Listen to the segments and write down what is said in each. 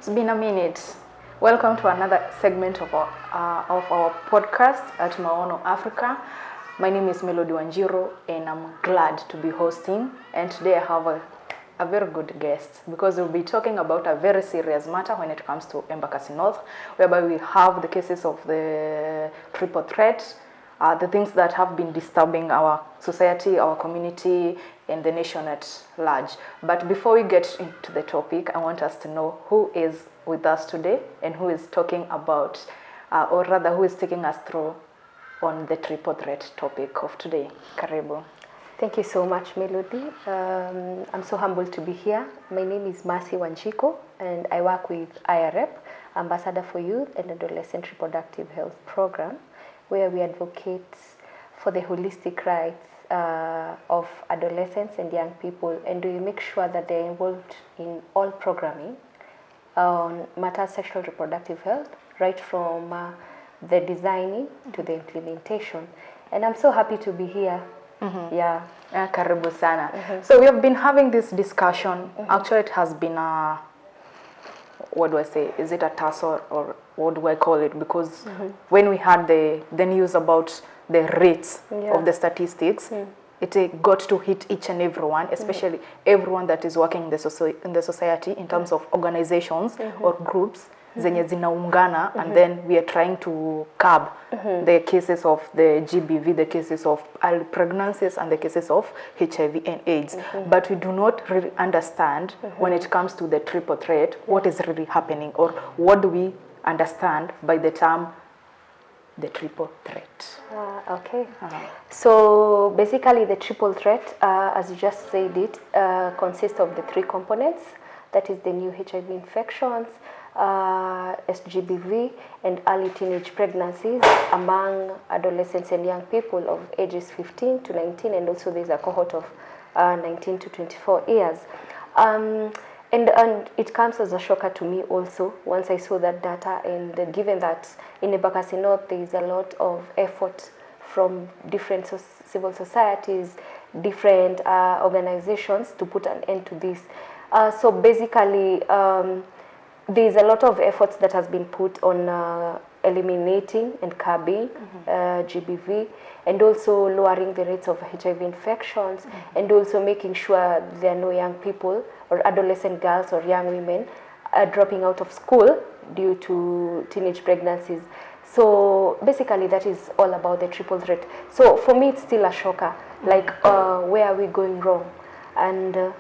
It's been a minute. Welcome to another segment of our podcast at Maono, Africa. My name is Melody Wanjiru, and I'm glad to be hosting. And today I have a very good guest because we'll be talking about a very serious matter when it comes to Embakasi North, whereby we have the cases of the triple threat, the things that have been disturbing our society, our community, and the nation at large. But before we get into the topic, I want us to know who is with us today and who is talking about, or rather who is taking us through on the triple threat topic of today. Karibu. Thank you so much, Melody. I'm so humbled to be here. My name is wanjiku, and I work with Ayarhep, Ambassador for Youth and Adolescent Reproductive Health Program, where we advocate for the holistic rights of adolescents and young people, and we make sure that they're involved in all programming on matters sexual reproductive health, right from the designing to the implementation. And I'm so happy to be here. Mm-hmm. Yeah. Karibu sana. Mm-hmm. So we have been having this discussion. Mm-hmm. Actually, it has been a, what do I say? Is it a tussle or what do I call it? Because mm-hmm. when we had the news about the rates of the statistics, it got to hit each and everyone, especially everyone that is working in the society in terms of organizations or groups zenye zinaungana, and then we are trying to curb the cases of the GBV, the cases of early pregnancies, and the cases of HIV and AIDS. But we do not really understand when it comes to the triple threat what is really happening, or what do we understand by the term the triple threat. Okay. So basically the triple threat, as you just said it, consists of the three components. That is the new HIV infections, SGBV, and early teenage pregnancies among adolescents and young people of ages 15 to 19, and also there's a cohort of 19 to 24 years. And it comes as a shocker to me also once I saw that data, and given that in Embakasi North there is a lot of effort from different civil societies, different organizations to put an end to this. So basically there is a lot of efforts that has been put on eliminating and curbing GBV, and also lowering the rates of HIV infections, and also making sure there are no young people or adolescent girls or young women dropping out of school due to teenage pregnancies. So basically that is all about the triple threat. So for me it's still a shocker, like where are we going wrong? And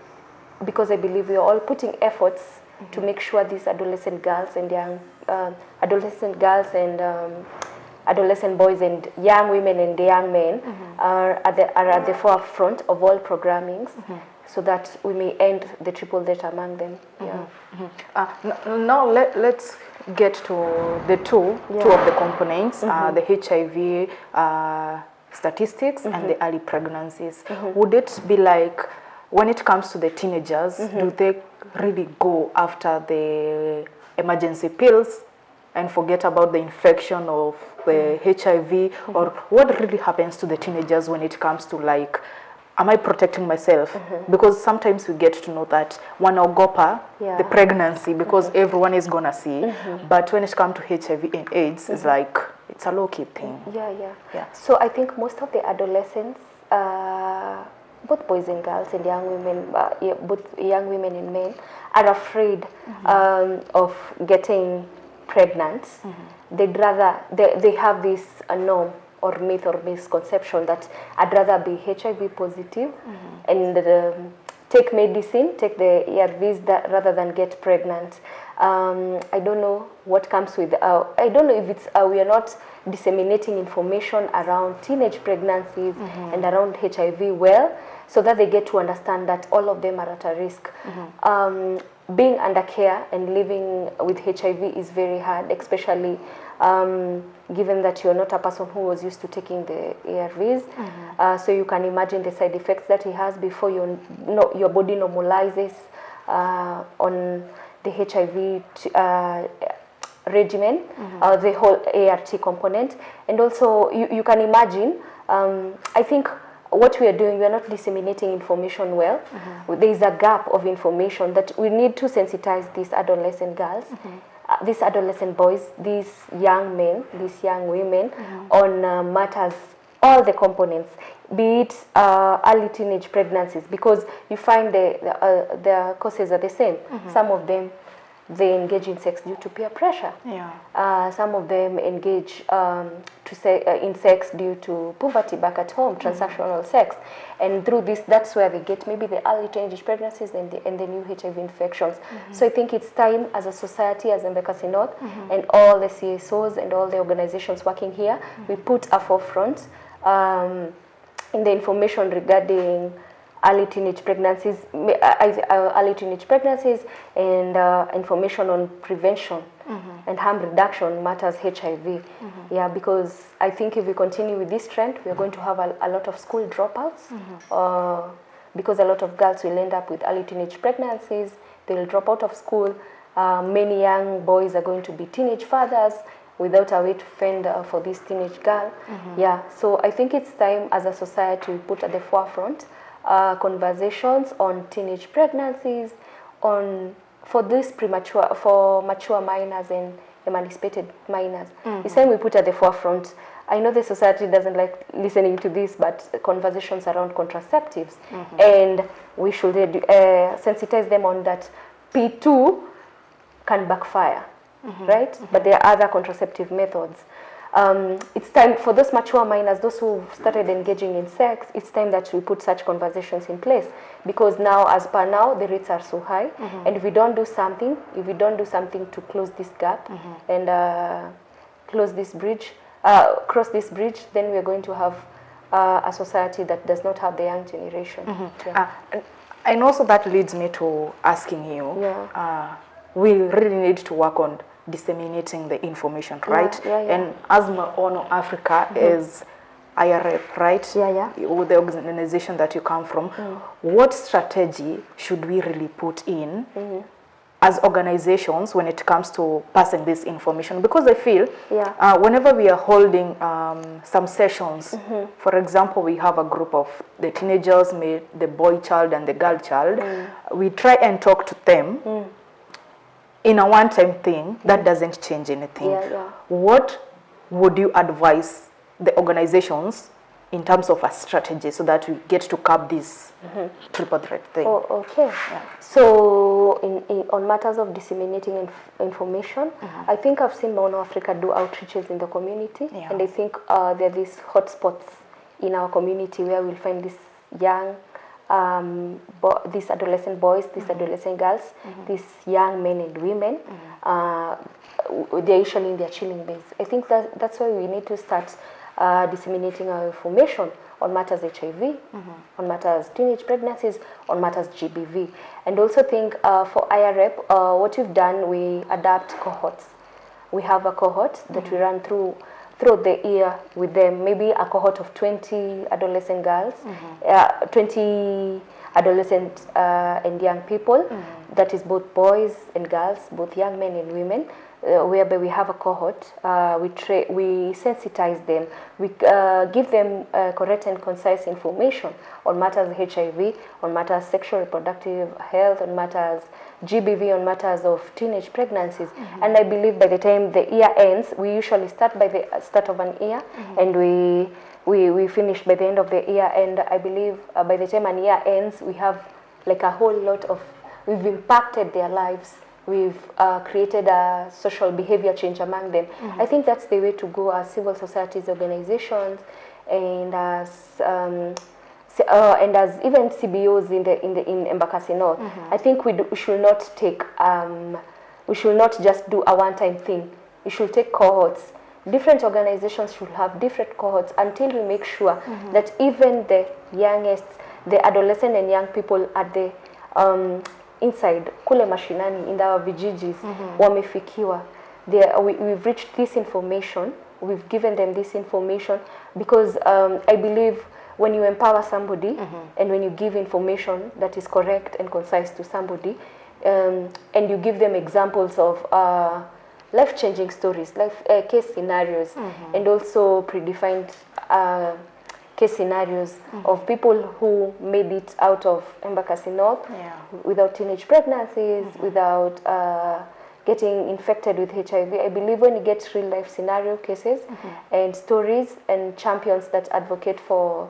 because I believe we are all putting efforts to make sure these adolescent girls and young adolescent boys and young women and young men are at the forefront of all programmings, so that we may end the triple threat among them. Now let's get to the two of the components, the HIV statistics and the early pregnancies. Would it be like, when it comes to the teenagers, do they really go after the emergency pills and forget about the infection of the HIV? Or what really happens to the teenagers when it comes to, like, am I protecting myself? Because sometimes we get to know that wanaogopa the pregnancy because everyone is gonna see. But when it comes to HIV and AIDS, it's like, it's a low-key thing. Yeah. So I think most of the adolescents, both boys and girls and young women, both young women and men, are afraid of getting pregnant. They'd rather, they have this norm or myth or misconception that I'd rather be HIV positive and take medicine, take the ARVs rather than get pregnant. I don't know what comes with, I don't know if it's, we are not disseminating information around teenage pregnancies and around HIV well, so that they get to understand that all of them are at a risk. Being under care and living with HIV is very hard, especially given that you're not a person who was used to taking the ARVs. So you can imagine the side effects that he has before your body normalizes on the HIV regimen, the whole ART component. And also you can imagine, I think what we are doing, we are not disseminating information well. There is a gap of information that we need to sensitize these adolescent girls, these adolescent boys, these young men, these young women on matters, all the components, be it early teenage pregnancies, because you find the causes are the same. Some of them, they engage in sex due to peer pressure. Some of them engage in sex due to poverty back at home, transactional sex. And through this, that's where they get maybe the early teenage pregnancies and the new HIV infections. So I think it's time as a society, as Embakasi North, and all the CSOs and all the organizations working here, we put a forefront in the information regarding early teenage pregnancies, and information on prevention and harm reduction matters HIV. Yeah, because I think if we continue with this trend, we are going to have a lot of school dropouts, because a lot of girls will end up with early teenage pregnancies. They will drop out of school. Many young boys are going to be teenage fathers without a way to fend for this teenage girl. Yeah, so I think it's time as a society we put at the forefront conversations on teenage pregnancies, for mature minors and emancipated minors. It's time we put at the forefront. I know the society doesn't like listening to this, but conversations around contraceptives, and we should sensitize them on that P2 can backfire, right? But there are other contraceptive methods. It's time for those mature minors, those who started engaging in sex, it's time that we put such conversations in place, because now, as per now, the rates are so high, and if we don't do something, to close this gap and cross this bridge, then we're going to have a society that does not have the young generation. And also that leads me to asking you, we really need to work on disseminating the information, right? And as Maono Africa is Ayarhep, right? With the organization that you come from, what strategy should we really put in as organizations when it comes to passing this information? Because I feel whenever we are holding some sessions, for example, we have a group of the teenagers, the boy child and the girl child, we try and talk to them in a one-time thing. That doesn't change anything. What would you advise the organizations in terms of a strategy so that we get to curb this triple threat thing? So on matters of disseminating information, I think I've seen Maono Africa do outreaches in the community, and I think there are these hotspots in our community where we'll find these young these adolescent boys, these adolescent girls, these young men and women, they're usually in their chilling base. I think that's why we need to start disseminating our information on matters HIV, on matters teenage pregnancies, on matters GBV. And also think for Ayarhep, what we've done, we adapt cohorts. We have a cohort that we run throughout the year with them, maybe a cohort of 20 adolescent girls, 20 adolescent and young people, that is both boys and girls, both young men and women, whereby we have a cohort, we sensitize them, we give them correct and concise information on matters HIV, on matters sexual reproductive health, on matters GBV, on matters of teenage pregnancies. And I believe by the time the year ends, we usually start by the start of an year, and we finish by the end of the year. And I believe by the time an year ends, we have like a whole lot of, we've impacted their lives. We've created a social behavior change among them. I think that's the way to go as civil societies organizations, and as even CBOs in Embakasi North. I think we should not take we should not just do a one-time thing. We should take cohorts. Different organizations should have different cohorts until we make sure that even the youngest, the adolescent and young people at the inside kule mashinani in our vijijis wamefikiwa. We've reached this information, we've given them this information, because I believe when you empower somebody and when you give information that is correct and concise to somebody, and you give them examples of life-changing stories, case scenarios, and also predefined case scenarios of people who made it out of Embakasi North without teenage pregnancies, without getting infected with HIV. I believe when you get real life scenario cases and stories and champions that advocate for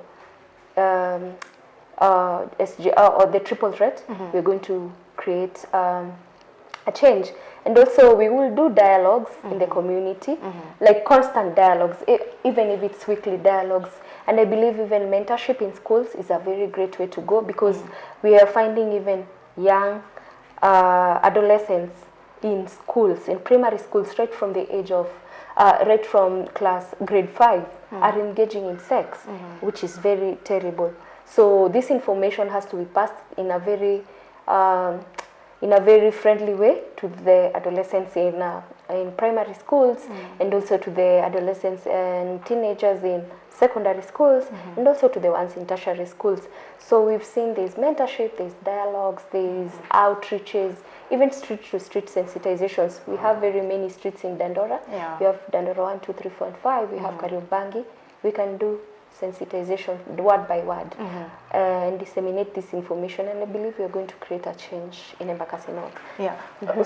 SG or the triple threat, we're going to create a change. And also we will do dialogues in the community, like constant dialogues, even if it's weekly dialogues. And I believe even mentorship in schools is a very great way to go, because we are finding even young adolescents in schools, in primary schools, right from the age of, right from grade 5, are engaging in sex, which is very terrible. So this information has to be passed in a very friendly way to the adolescents in primary schools, and also to the adolescents and teenagers in secondary schools, and also to the ones in tertiary schools. So we've seen there's mentorship, there's dialogues, there's outreaches, even street-to-street sensitizations. We have very many streets in Dandora. We have Dandora 1, 2, 3, 4, and 5. We have Kariobangi. We can do sensitization word by word and disseminate this information, and I believe we are going to create a change in Embakasi North.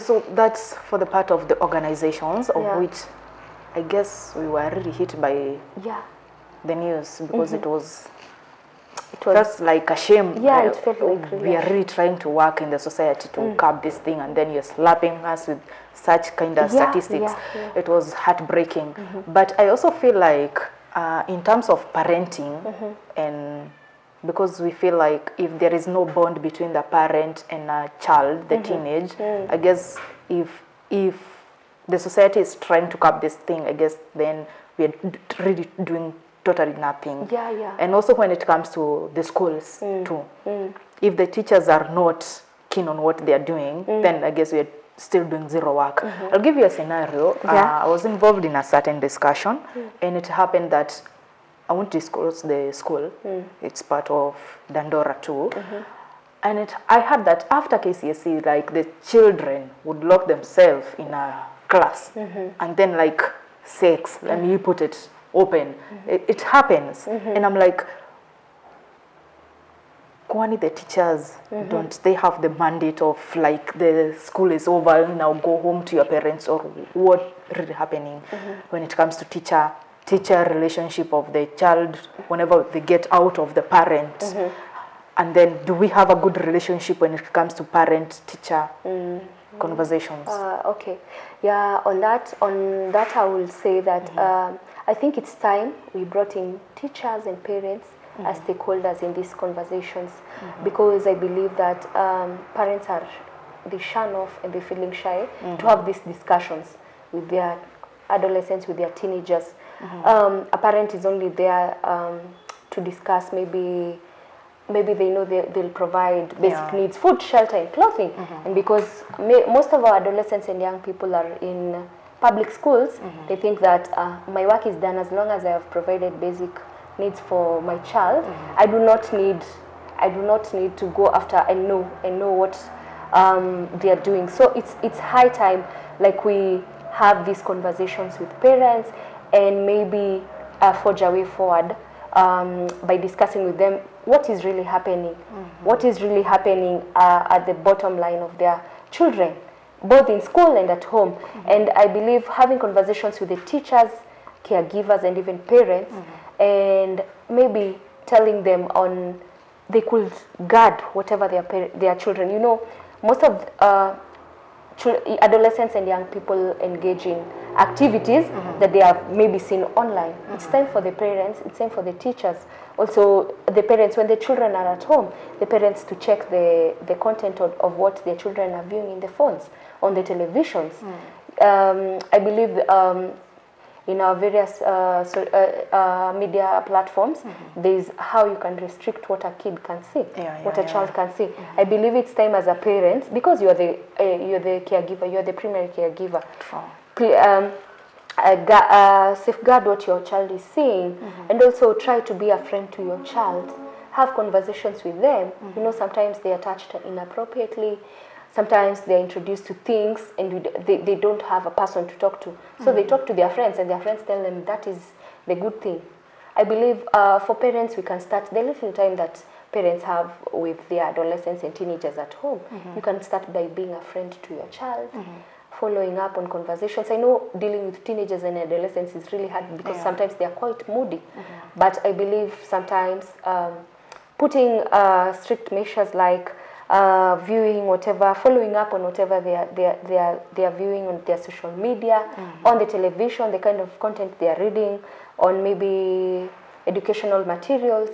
So that's for the part of the organizations, of which I guess we were really hit by the news, because it was just like a shame. It felt like we are really trying to work in the society to curb this thing, and then you're slapping us with such kind of statistics. It was heartbreaking. But I also feel like in terms of parenting, and because we feel like if there is no bond between the parent and a child, the teenage, I guess if the society is trying to curb this thing, I guess then we are really doing totally nothing. And also when it comes to the schools too, if the teachers are not keen on what they are doing, then I guess we are still doing zero work. I'll give you a scenario. I was involved in a certain discussion, and it happened that I won't disclose the school. It's part of Dandora too. And I heard that after KCSE, like the children would lock themselves in a class, and then like sex, and you put it open. It happens, and I'm like, Kwani the teachers, don't they have the mandate of like the school is over, now go home to your parents, or what really happening when it comes to teacher relationship of the child whenever they get out of the parent? And then do we have a good relationship when it comes to parent-teacher conversations? On that I will say that I think it's time we brought in teachers and parents as stakeholders in these conversations, because I believe that parents they shun off and they're feeling shy to have these discussions with their adolescents, with their teenagers. A parent is only there to discuss maybe they know they'll provide basic needs, food, shelter, and clothing. And because most of our adolescents and young people are in public schools, they think that my work is done as long as I have provided basic needs for my child. I do not need to go after and know what they are doing. So it's high time like we have these conversations with parents, and maybe forge a way forward by discussing with them what is really happening, at the bottom line of their children, both in school and at home. And I believe having conversations with the teachers, caregivers, and even parents, and maybe telling them on they could guard whatever their children. You know, most of adolescents and young people engage in activities that they have maybe seen online. It's time for the parents, it's time for the teachers, also the parents, when the children are at home, the parents to check the content of what their children are viewing in the phones, on the televisions. I believe in our various media platforms, there's how you can restrict what a kid can see, what a child can see. I believe it's time as a parent, because you're the caregiver, you're the primary caregiver. Safeguard what your child is seeing, and also try to be a friend to your child. Have conversations with them. You know, sometimes they are touched inappropriately. Sometimes they're introduced to things and they don't have a person to talk to. So they talk to their friends, and their friends tell them that is the good thing. I believe for parents, we can start the little time that parents have with their adolescents and teenagers at home. You can start by being a friend to your child, following up on conversations. I know dealing with teenagers and adolescents is really hard because sometimes they are quite moody. But I believe sometimes putting strict measures like viewing whatever, following up on whatever they are viewing on their social media, on the television, the kind of content they are reading, on maybe educational materials,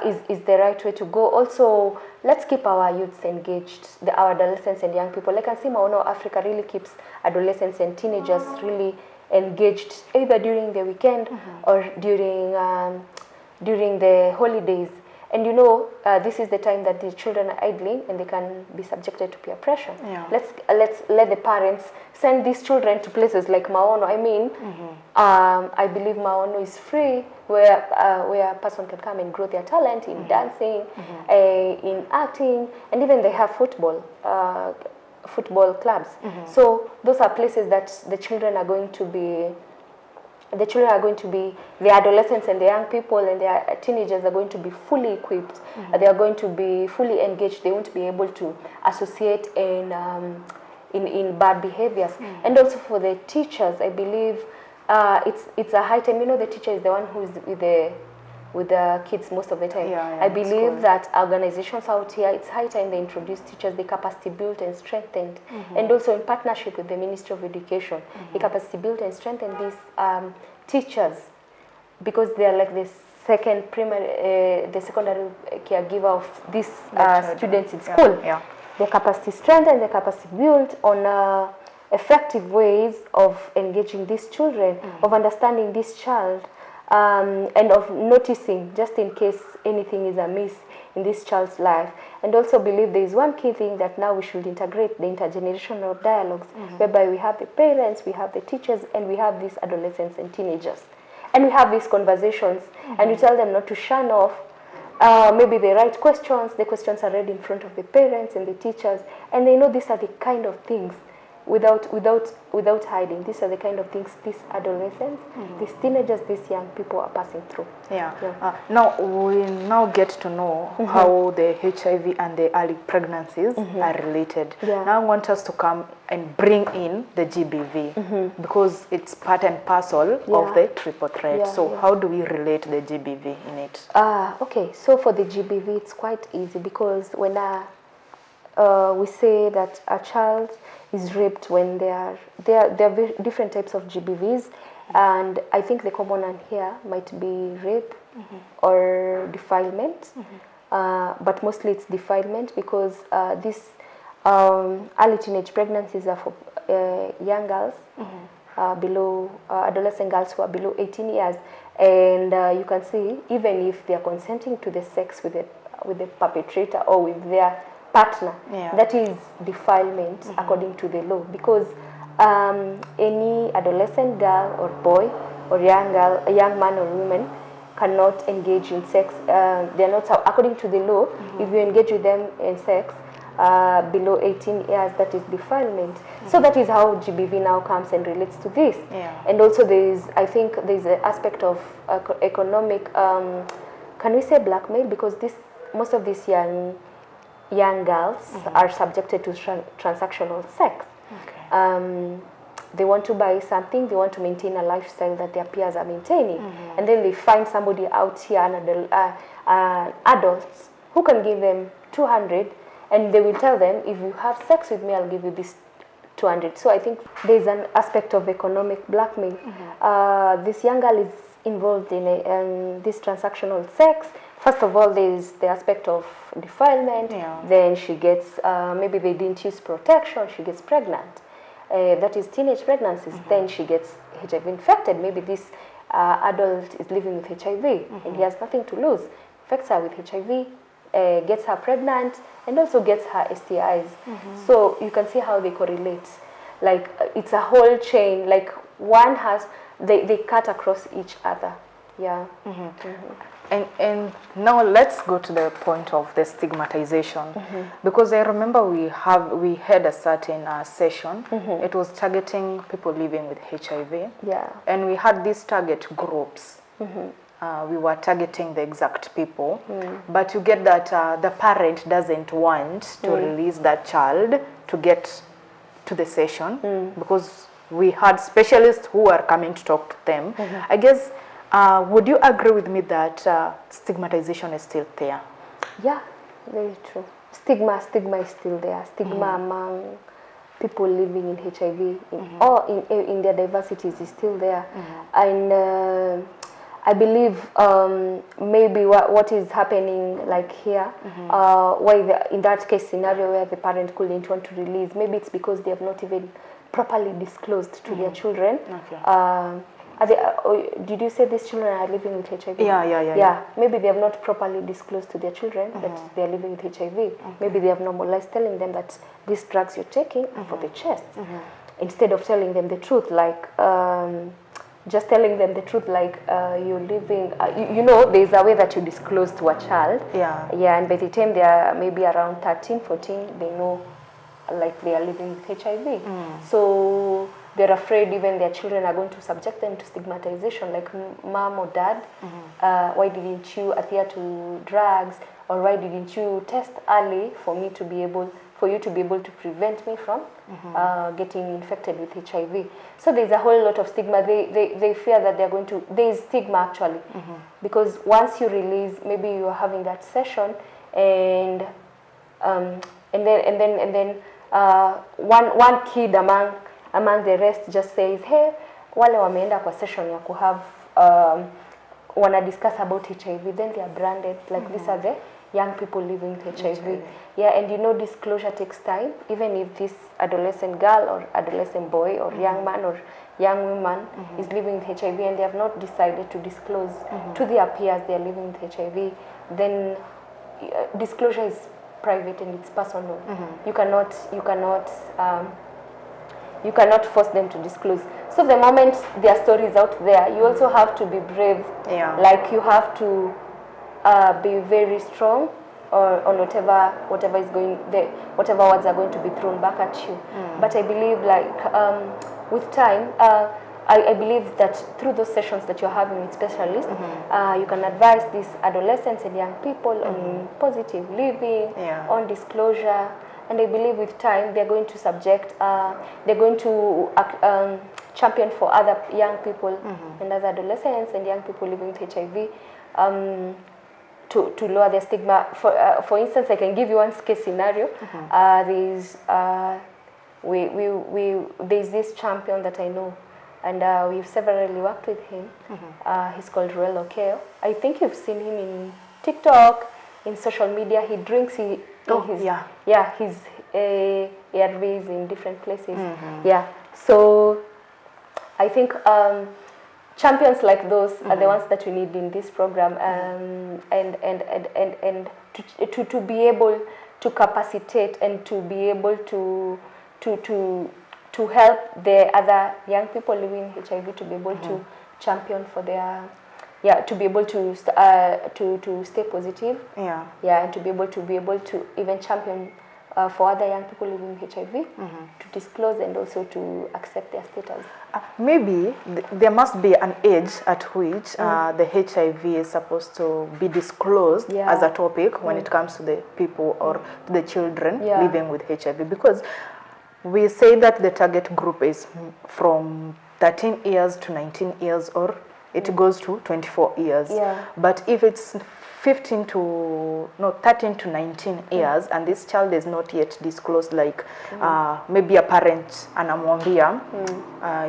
is the right way to go. Also, let's keep our youths engaged, our adolescents and young people. Like I see Maono Africa really keeps adolescents and teenagers really engaged, either during the weekend or during the holidays. And you know, this is the time that the children are idling and they can be subjected to peer pressure. Let's let the parents send these children to places like Maono. I mean, I believe Maono is free, where a person can come and grow their talent in dancing, in acting, and even they have football clubs. So those are places that the children are going to be. The adolescents and the young people and the teenagers are going to be fully equipped. They are going to be fully engaged. They won't be able to associate in bad behaviors. And also for the teachers, I believe it's a high time. You know, the teacher is the one who is with the kids most of the time. I believe that organizations out here, it's high time they introduce teachers, the capacity built and strengthened, and also in partnership with the Ministry of Education, the capacity built and strengthened these teachers, because they are like the the secondary caregiver of these students in school. The capacity strengthened, the capacity built on effective ways of engaging these children, of understanding this child, and of noticing just in case anything is amiss in this child's life. And also believe there is one key thing that now we should integrate, the intergenerational dialogues, whereby we have the parents, we have the teachers, and we have these adolescents and teenagers. And we have these conversations, and we tell them not to shun off. Maybe they write questions, the questions are read in front of the parents and the teachers, and they know these are the kind of things, without hiding, these are the kind of things these adolescents, these teenagers, these young people are passing through. Now we get to know how the HIV and the early pregnancies are related. Now I want us to come and bring in the GBV because it's part and parcel of the triple threat. So how do we relate the GBV in it? Okay, so for the GBV, it's quite easy because when we say that a child is raped when there are different types of GBVs, and I think the common one here might be rape or defilement, but mostly it's defilement because these early teenage pregnancies are for young girls, below adolescent girls who are below 18 years, and you can see even if they are consenting to the sex with the perpetrator or with their partner, that is defilement according to the law, because any adolescent girl or boy or young girl, a young man or woman cannot engage in sex. They are not, according to the law, if you engage with them in sex below 18 years, that is defilement. So that is how GBV now comes and relates to this. And also I think there is an aspect of economic, can we say blackmail, because most of these young girls are subjected to transactional sex. They want to buy something, they want to maintain a lifestyle that their peers are maintaining, and then they find somebody out here, adults, who can give them 200, and they will tell them, if you have sex with me, I'll give you this 200. So I think there's an aspect of economic blackmail. This young girl is involved in this transactional sex. First of all, there is the aspect of defilement. Then she gets, maybe they didn't use protection, she gets pregnant. That is teenage pregnancies. Then she gets HIV infected. Maybe this adult is living with HIV and he has nothing to lose. Infects her with HIV, gets her pregnant, and also gets her STIs. So you can see how they correlate. Like it's a whole chain. Like one has, they cut across each other. And now let's go to the point of the stigmatization, because I remember we had a certain session. It was targeting people living with HIV, and we had these target groups. we were targeting the exact people, but you get that the parent doesn't want to release that child to get to the session because we had specialists who are coming to talk to them. I guess, would you agree with me that stigmatization is still there? Yeah, very true. Stigma is still there. Stigma among people living in HIV or in their diversities is still there. And I believe maybe what is happening like here, why in that case scenario where the parent couldn't want to release, maybe it's because they have not even properly disclosed to their children. Did you say these children are living with HIV? Yeah. Maybe they have not properly disclosed to their children that they are living with HIV. Maybe they have normalized telling them that these drugs you're taking are for the chest, instead of telling them the truth, like just telling them the truth, like you're living, you know, there's a way that you disclose to a child. And by the time they are maybe around 13, 14, they know like they are living with HIV. So they're afraid even their children are going to subject them to stigmatization, like mom or dad, why didn't you adhere to drugs, or why didn't you test early for you to be able to prevent me from getting infected with HIV. So there's a whole lot of stigma. They fear that they're going to, there's stigma actually, because once you release, maybe you're having that session, and then one kid among the rest just says, hey, wale wameenda kwa session ya kuhave wanna discuss about HIV, then they are branded like these are the young people living with HIV. And you know, disclosure takes time. Even if this adolescent girl or adolescent boy or young man or young woman is living with HIV and they have not decided to disclose to their peers they are living with HIV, then disclosure is private and it's personal. You cannot force them to disclose. So the moment their story is out there, you also have to be brave. Like you have to be very strong on whatever is going there, whatever words are going to be thrown back at you. But I believe like with time, I believe that through those sessions that you're having with specialists, you can advise these adolescents and young people on positive living, on disclosure. And I believe with time they're going to they're going to champion for other young people and other adolescents and young people living with HIV to lower their stigma. For instance, I can give you one case scenario. There's this champion that I know, and we've severally worked with him. He's called Ruel Okeo. I think you've seen him in TikTok, in social media. He drinks his ARVs in different places. So I think champions like those are the ones that we need in this program, and to be able to capacitate and to be able to help the other young people living with HIV to be able to champion for their to be able to stay positive, and to be able to even champion for other young people living with HIV to disclose and also to accept their status. Maybe there must be an age at which the HIV is supposed to be disclosed as a topic when it comes to the people or to the children living with HIV, because we say that the target group is from 13 years to 19 years, or it goes to 24 years. But if it's 13 to 19 years and this child is not yet disclosed, like maybe a parent anamwambia,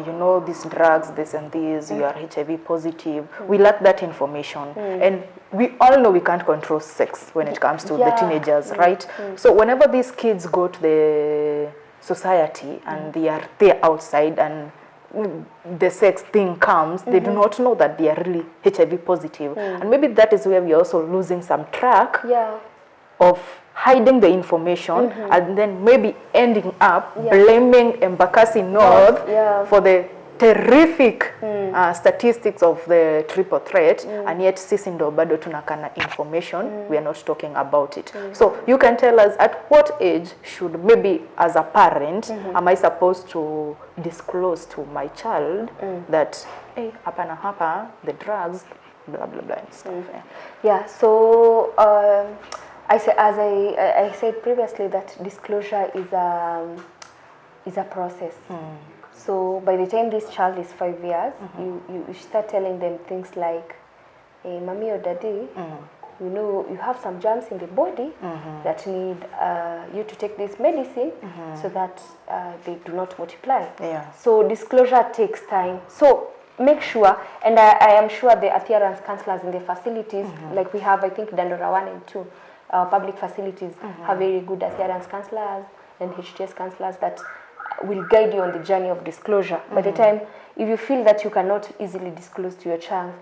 you know, these drugs, this and this, you are HIV positive. We lack that information. And we all know we can't control sex when it comes to the teenagers, right? So whenever these kids go to the society and they're outside and the sex thing comes, they do not know that they are really HIV positive. And maybe that is where we are also losing some track of hiding the information and then maybe ending up blaming Embakasi North for the terrific statistics of the triple threat, and yet sisi ndo bado tunakana information, we are not talking about it. So you can tell us at what age should, maybe as a parent, am I supposed to disclose to my child that, hey, hapa na hapa, the drugs blah blah blah and stuff. Yeah. So I said previously that disclosure is a process. So by the time this child is 5 years, you start telling them things like, hey, mommy or daddy, you know, you have some germs in the body that need you to take this medicine so that they do not multiply. Yeah. So disclosure takes time. So make sure, and I am sure the adherence counselors in the facilities, like we have, I think, Dandora 1 and 2, public facilities have very good adherence counselors and HTS counselors that will guide you on the journey of disclosure. By the time, if you feel that you cannot easily disclose to your child,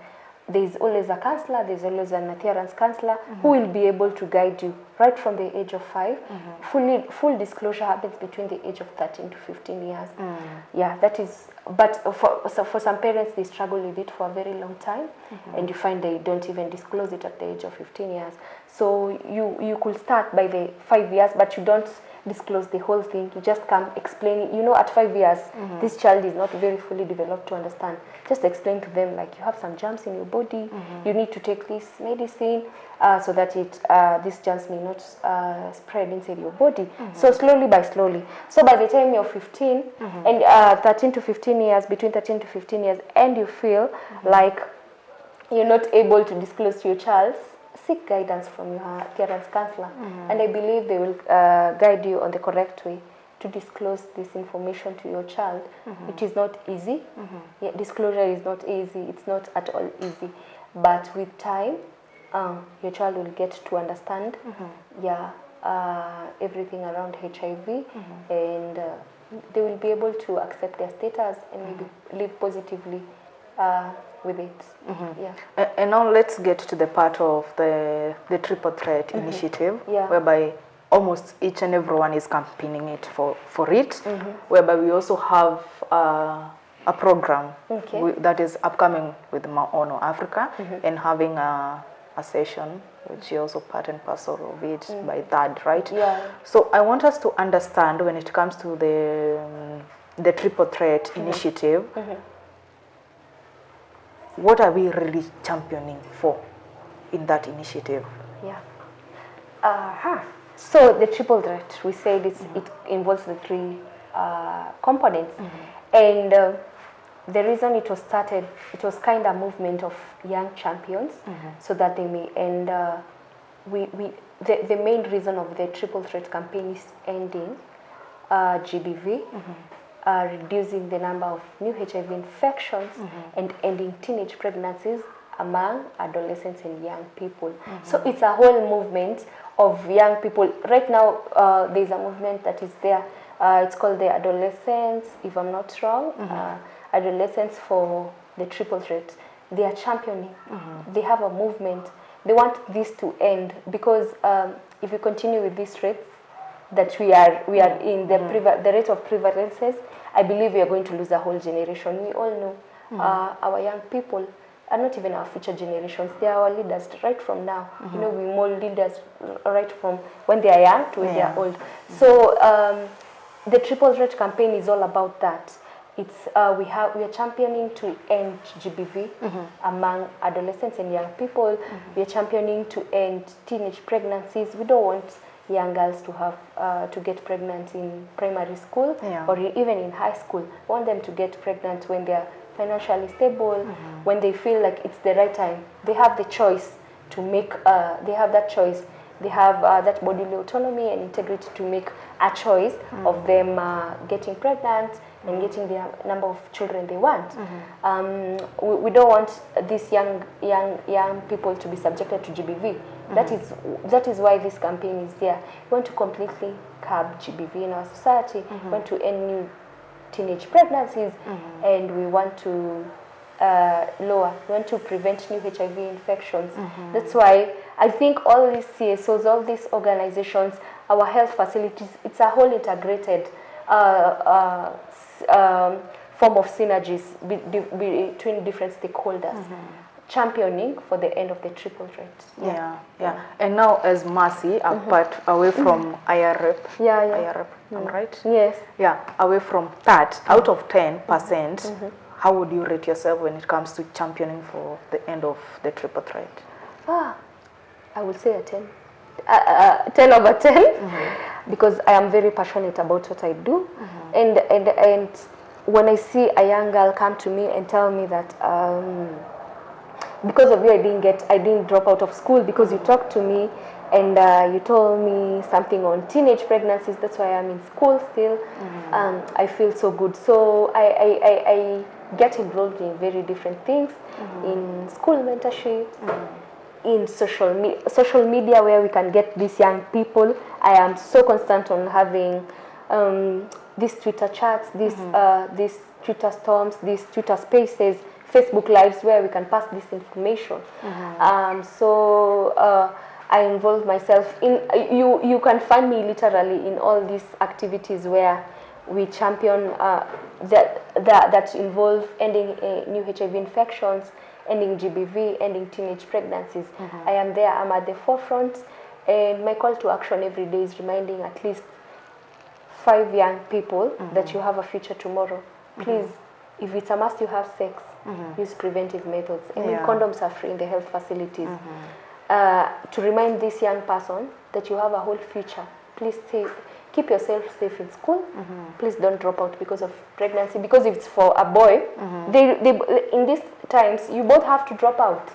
there is always a counselor, there is always an adherence counselor who will be able to guide you right from the age of 5. Full disclosure happens between the age of 13 to 15 years. Yeah, that is, but for some parents, they struggle with it for a very long time, and you find they don't even disclose it at the age of 15 years. So you could start by the 5 years, but you don't disclose the whole thing. You just come explaining, you know, at 5 years, this child is not very fully developed to understand. Just explain to them, like, you have some germs in your body, you need to take this medicine so that these germs may not spread inside your body. So slowly by slowly. So by the time you're 15, and 13 to 15 years, between 13 to 15 years, and you feel like you're not able to disclose to your child, seek guidance from your adherence counselor, and I believe they will guide you on the correct way to disclose this information to your child. It is not easy. Yeah, disclosure is not easy. It's not at all easy. But with time, your child will get to understand everything around HIV, and they will be able to accept their status and maybe live positively with it. Yeah. And now let's get to the part of the triple threat initiative, whereby almost each and everyone is campaigning it for it, whereby we also have a program that is upcoming with Maono Africa, and having a session which is also part and parcel of it by that, right? Yeah. So I want us to understand, when it comes to the triple threat initiative, what are we really championing for in that initiative? Yeah. So the triple threat, we said it involves the 3 components. And the reason it was started, it was kind of a movement of young champions, so that they may end, the main reason of the triple threat campaign is ending GBV, reducing the number of new HIV infections, and ending teenage pregnancies among adolescents and young people. So it's a whole movement of young people. Right now, there's a movement that is there. It's called the Adolescents, if I'm not wrong. Adolescents for the triple threat. They are championing. They have a movement. They want this to end, because if we continue with these rates that we are in, the rate of prevalences, I believe we are going to lose a whole generation. We all know our young people are not even our future generations. They are our leaders right from now. You know, we mold leaders right from when they are young to when they are old. So the triple threat campaign is all about that. It's we are championing to end GBV among adolescents and young people. We are championing to end teenage pregnancies. We don't want young girls to have to get pregnant in primary school or even in high school. We want them to get pregnant when they are financially stable, when they feel like it's the right time. They have the choice to make. They have that choice. They have that bodily autonomy and integrity to make a choice of them getting pregnant and getting the number of children they want. We don't want these young people to be subjected to GBV. That is why this campaign is there. We want to completely curb GBV in our society. We want to end new teenage pregnancies, and we want to we want to prevent new HIV infections. That's why I think all these CSOs, all these organizations, our health facilities, it's a whole integrated form of synergies between different stakeholders, championing for the end of the triple threat. Yeah. And now, as Mercy, apart away from Ayarhep, Ayarhep, I'm right? Yes. Yeah, away from that, out of 10%, how would you rate yourself when it comes to championing for the end of the triple threat? I would say a 10. 10 over 10, because I am very passionate about what I do. And when I see a young girl come to me and tell me that because of you I didn't drop out of school, because you talked to me and you told me something on teenage pregnancies, that's why I'm in school still. I feel so good. So I get involved in very different things, in school mentorships, in social media where we can get these young people. I am so constant on having these Twitter chats, these Twitter storms, these Twitter spaces, Facebook lives where we can pass this information. So I involve myself in, you can find me literally in all these activities where we champion that involve ending new HIV infections, ending GBV, ending teenage pregnancies. I am there, I'm at the forefront, and my call to action every day is reminding at least 5 young people that you have a future tomorrow. Please, if it's a must you have sex, use preventive methods. And condoms are free in the health facilities. To remind this young person that you have a whole future. Please keep yourself safe in school. Please don't drop out because of pregnancy. Because if it's for a boy, they in these times you both have to drop out.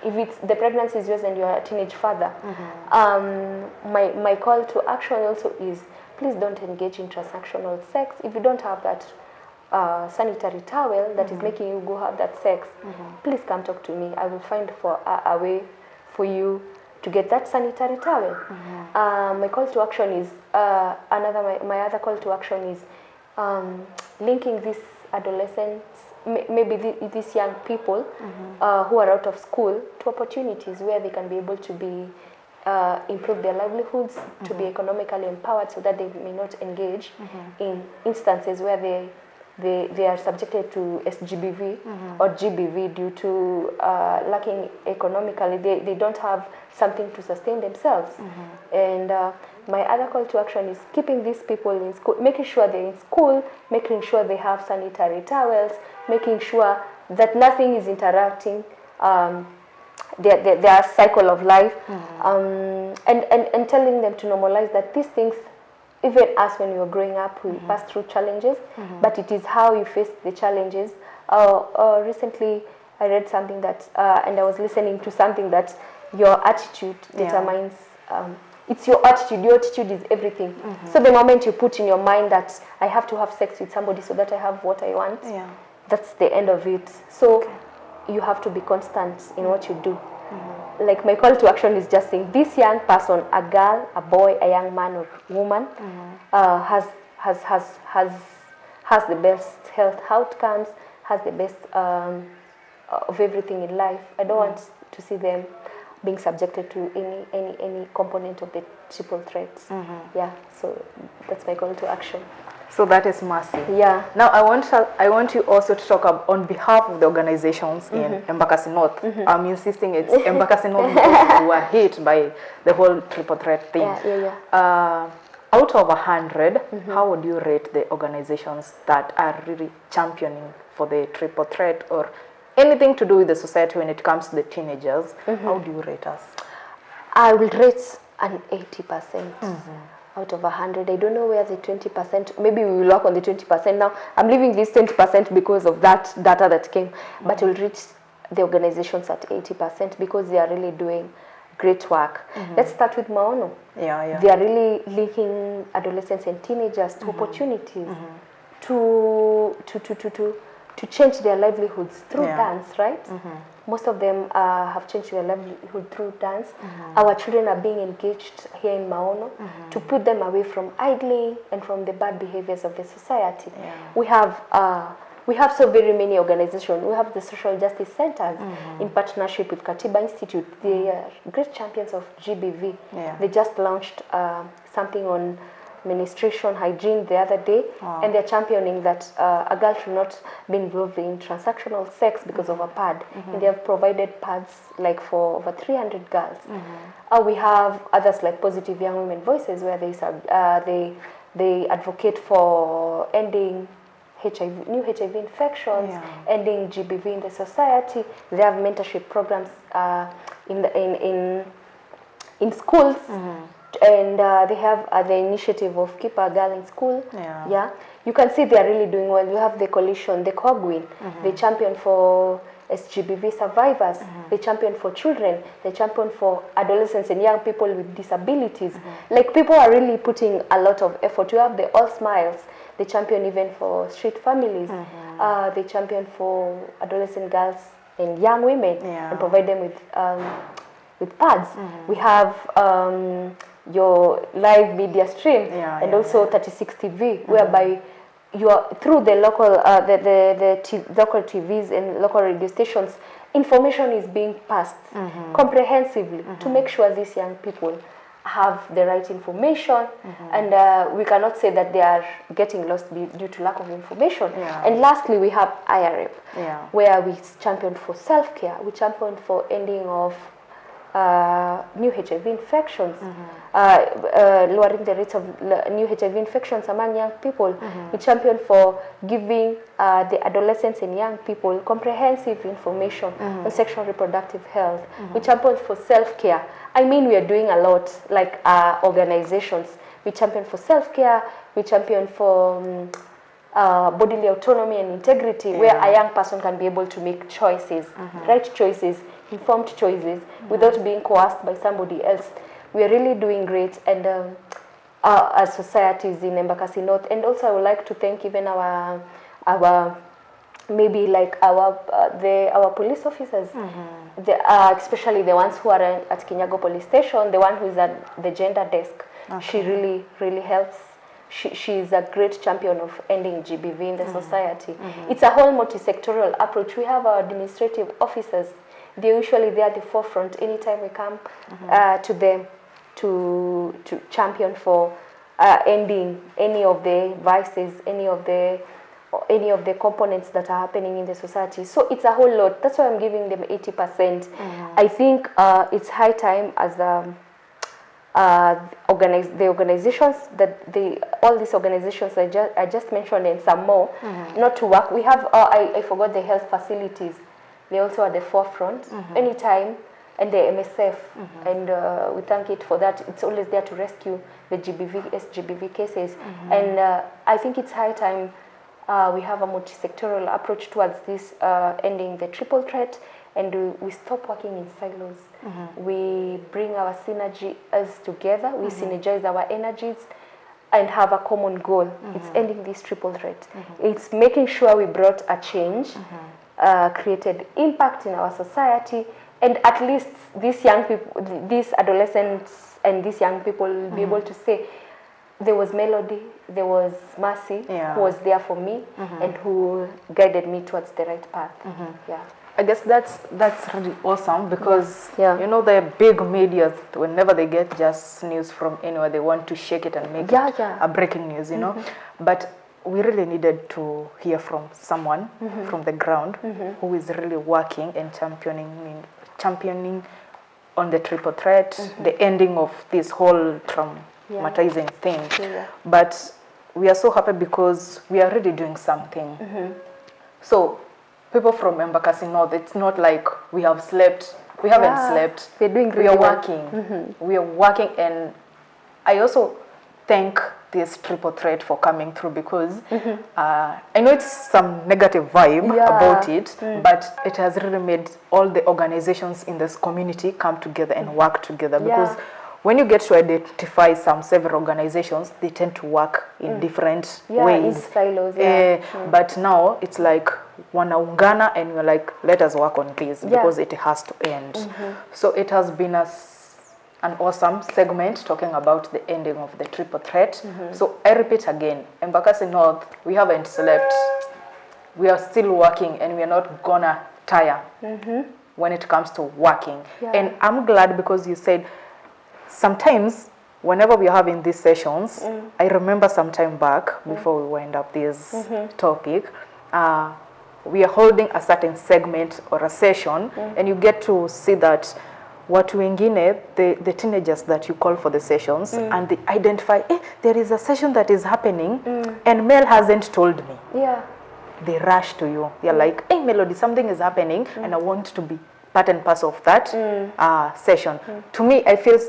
If it's the pregnancy is yours and you're a teenage father. My call to action also is, please don't engage in transactional sex. If you don't have that sanitary towel that is making you go have that sex, please come talk to me. I will find a way for you to get that sanitary towel. My call to action is my other call to action is linking these adolescents, maybe these young people who are out of school, to opportunities where they can be able to be improve their livelihoods, to be economically empowered, so that they may not engage in instances where they are subjected to SGBV or GBV due to lacking economically. They don't have something to sustain themselves. And my other call to action is keeping these people in school, making sure they're in school, making sure they have sanitary towels, making sure that nothing is interrupting their cycle of life, and telling them to normalize that these things, even us when we were growing up, we passed through challenges, but it is how you face the challenges. Recently, I read something that, and I was listening to something that your attitude determines, it's your attitude is everything. So the moment you put in your mind that I have to have sex with somebody so that I have what I want, that's the end of it. So you have to be constant in what you do. Like my call to action is just saying, this young person, a girl, a boy, a young man or woman, has the best health outcomes, has the best of everything in life. I don't want to see them being subjected to any component of the triple threats. So that's my call to action. So that is massive. Now I want you also to talk on behalf of the organizations in Embakasi North. I'm insisting it's Embakasi North because we were hit by the whole triple threat thing. Out of 100, how would you rate the organizations that are really championing for the triple threat or anything to do with the society when it comes to the teenagers? How do you rate us? I will rate an 80%. Out of 100. I don't know where the 20%, maybe we will work on the 20% now. I'm leaving this 20% because of that data that came, but we'll reach the organizations at 80% because they are really doing great work. Let's start with Maono. They are really linking adolescents and teenagers to opportunities to change their livelihoods through dance, right? Most of them have changed their livelihood through dance. Our children are being engaged here in Maono to put them away from idling and from the bad behaviors of the society. We have so very many organizations. We have the social justice centers in partnership with Katiba Institute. They are great champions of GBV. They just launched something on menstruation hygiene the other day, and they're championing that a girl should not be involved in transactional sex because of a pad, and they have provided pads like for over 300 girls. We have others like Positive Young Women Voices, where they advocate for ending new HIV infections, ending GBV in the society. They have mentorship programs in schools, and they have the initiative of Keep a Girl in School. Yeah, you can see they are really doing well. You have the coalition, the COGWIN, they champion for SGBV survivors, they champion for children, they champion for adolescents and young people with disabilities. Like, people are really putting a lot of effort. You have the All Smiles, they champion even for street families, they champion for adolescent girls and young women and provide them with pads. We have your live media stream and also 36 TV, whereby you are through the local local TVs and local radio stations, information is being passed comprehensively to make sure these young people have the right information, and we cannot say that they are getting lost due to lack of information. And lastly, we have Ayarhep, where we champion for self-care, we champion for ending of new HIV infections, lowering the rates of new HIV infections among young people. We champion for giving the adolescents and young people comprehensive information on sexual reproductive health. We champion for self-care. I mean, we are doing a lot, like organizations. We champion for self-care, we champion for bodily autonomy and integrity, where a young person can be able to make choices, right choices, informed choices, without being coerced by somebody else. We are really doing great, and as societies in Embakasi North. And also I would like to thank even our maybe like our police officers, especially the ones who are at Kinyago police station, the one who is at the gender desk. She really helps. She is a great champion of ending GBV in the society. It's a whole multi-sectoral approach. We have our administrative officers. They're usually there at the forefront anytime we come to them to champion for ending any of the vices, any of the components that are happening in the society. So it's a whole lot. That's why I'm giving them 80%. I think it's high time as the organizations that all these organizations I just mentioned and some more, not to work. We have I forgot the health facilities. They also are at the forefront anytime, and the MSF, and we thank it for that. It's always there to rescue the SGBV cases, and I think it's high time we have a multi-sectoral approach towards this, ending the triple threat, and we stop working in silos. We bring our synergies together, we synergize our energies and have a common goal. It's ending this triple threat. It's making sure we brought a change, created impact in our society, and at least these young people, these adolescents and these young people will be able to say, there was Melody, there was Mercy, who was there for me and who guided me towards the right path. I guess that's really awesome, because you know, the big media, whenever they get just news from anywhere, they want to shake it and make it a breaking news, you know. But we really needed to hear from someone from the ground who is really working and championing on the triple threat, the ending of this whole traumatizing thing. But we are so happy because we are really doing something. So people from Embakasi North, it's not like we have slept. We haven't slept. We're doing really we are working. We are working, and I also thank this triple threat for coming through, because I know it's some negative vibe about it, but it has really made all the organizations in this community come together and work together, because when you get to identify several organizations, they tend to work in different ways. In silos, but now it's like wanaungana, and you're like, let us work on this because it has to end. So it has been an awesome segment talking about the ending of the triple threat. So I repeat again, Embakasi North, we haven't slept. We are still working, and we are not gonna tire when it comes to working. And I'm glad, because you said sometimes whenever we are having these sessions, I remember some time back, before we wind up this topic, we are holding a certain segment or a session, and you get to see that watu wengine, the teenagers that you call for the sessions and they identify, there is a session that is happening and Mel hasn't told me. Yeah. They rush to you. They're like, hey, Melody, something is happening and I want to be part and parcel of that session. To me, I feel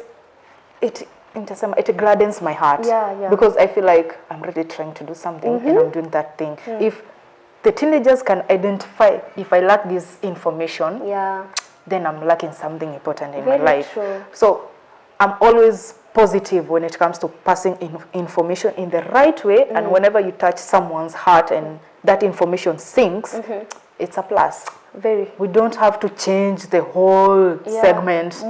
it gladdens my heart. Because I feel like I'm really trying to do something and I'm doing that thing. If the teenagers can identify if I lack this information, then I'm lacking something important in my life. True. So I'm always positive when it comes to passing information in the right way, and whenever you touch someone's heart and that information sinks, it's a plus. Very. We don't have to change the whole segment.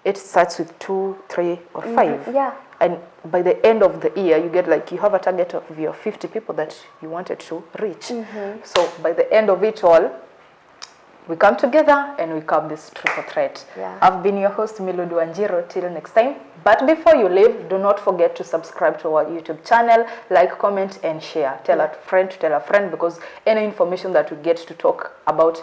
It starts with 2, 3, or 5. Yeah. And by the end of the year, you have a target of your 50 people that you wanted to reach. So by the end of it all, we come together and we curb this triple threat. I've been your host, Melody Wanjiru. Till next time. But before you leave, do not forget to subscribe to our YouTube channel, like, comment, and share. Tell a friend to tell a friend, because any information that we get to talk about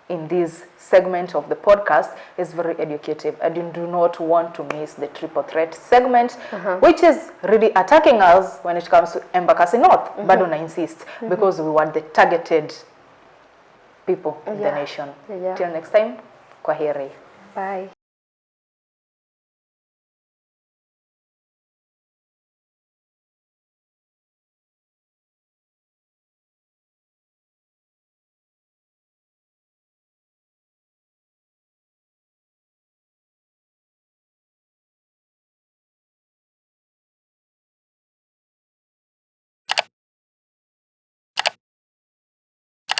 in this segment of the podcast is very educative. I do not want to miss the triple threat segment, which is really attacking us when it comes to Embakasi North. But I insist, because we want the targeted people in the nation. Till next time, kwaheri. Bye.